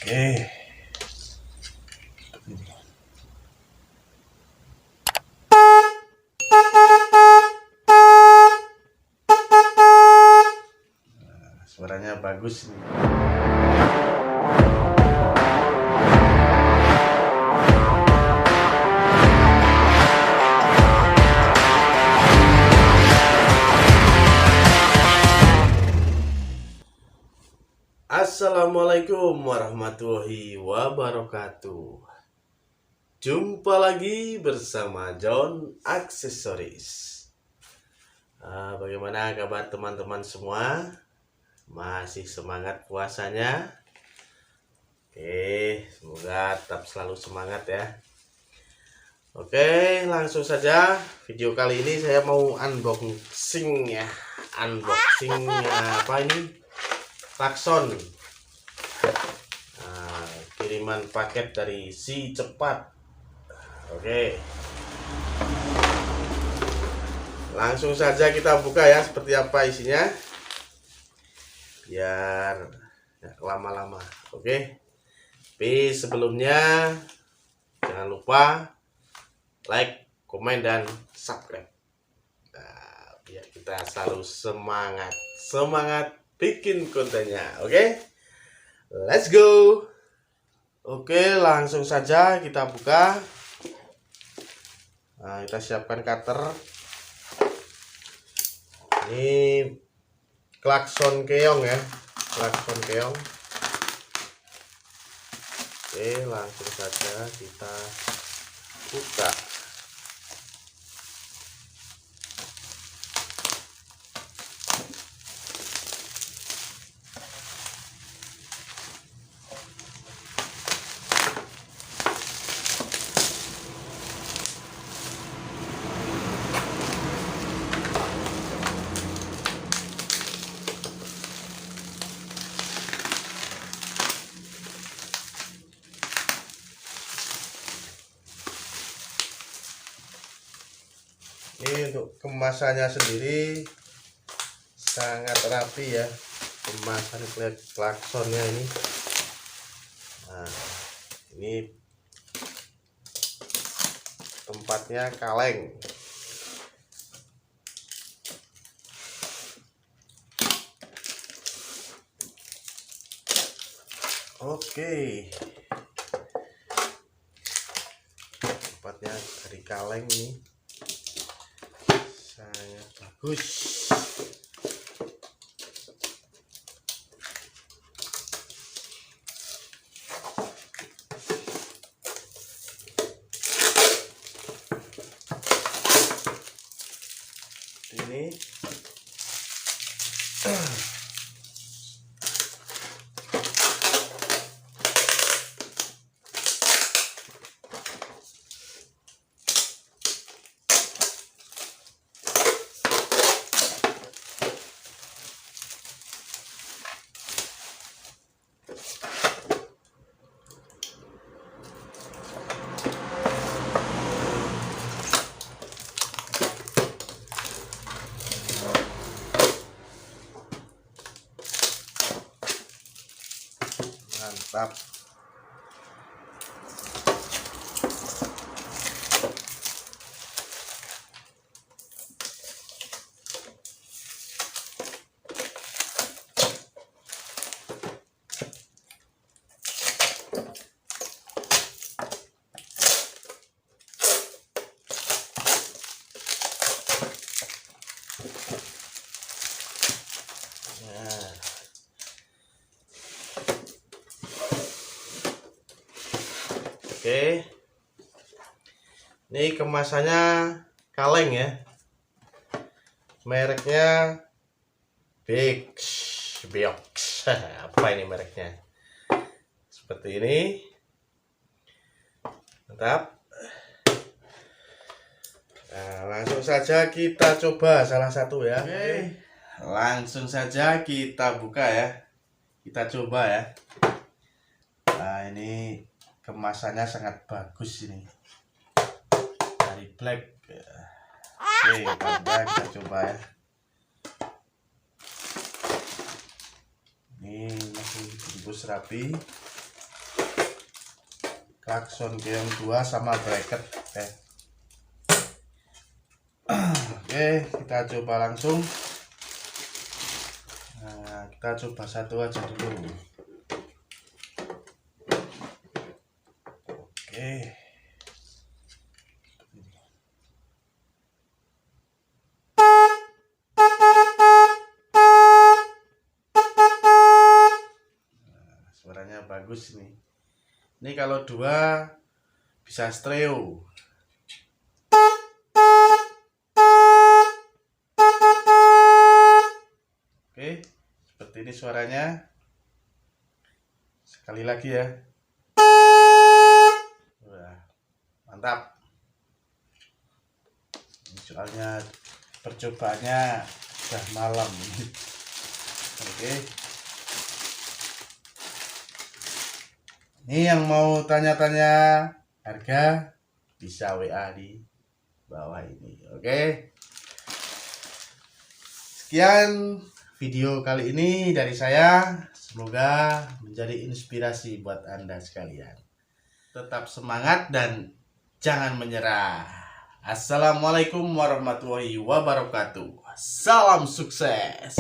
Oke. Suaranya bagus nih. Assalamualaikum warahmatullahi wabarakatuh. Jumpa lagi bersama John Aksesoris. Bagaimana kabar teman-teman semua? Masih semangat puasanya? Oke, semoga tetap selalu semangat ya. Oke, langsung saja. Video kali ini saya mau unboxing ya. Apa ini? Klakson. Kiriman paket dari Si Cepat. Oke. Langsung saja kita buka ya, seperti apa isinya. Biar gak lama-lama. Oke. Tapi sebelumnya jangan lupa like, komen, dan subscribe. Biar kita selalu semangat bikin kontennya. Oke. Let's go. Oke, langsung saja kita buka. Kita siapkan cutter. Ini klakson keong ya, klakson keong. Oke, langsung saja kita buka. Ini untuk kemasannya sendiri sangat rapi ya, kemasan klaksonnya ini. Ini tempatnya kaleng. Oke, tempatnya dari kaleng ini sangat bagus. Ini mantap. Oke, ini kemasannya kaleng ya, mereknya Beox. Apa ini mereknya? Seperti ini, mantap. Langsung saja kita coba salah satu ya. Oke, langsung saja kita buka ya, kita coba ya. Ini kemasannya sangat bagus ini, dari Black. Oke, kita coba ya. Ini masih dibungkus rapi. klakson keong 2 sama bracket. Oke, kita coba langsung. Nah, kita coba satu aja dulu. Oke. Nah, suaranya bagus nih. Ini kalau 2 bisa stereo. Oke, seperti ini suaranya. Sekali lagi ya. Wah, mantap. Ini soalnya percobaannya sudah malam. Oke. Ini yang mau tanya-tanya harga bisa WA di bawah ini. Oke. Sekian video kali ini dari saya. Semoga menjadi inspirasi buat Anda sekalian. Tetap semangat dan jangan menyerah. Assalamualaikum warahmatullahi wabarakatuh. Salam sukses.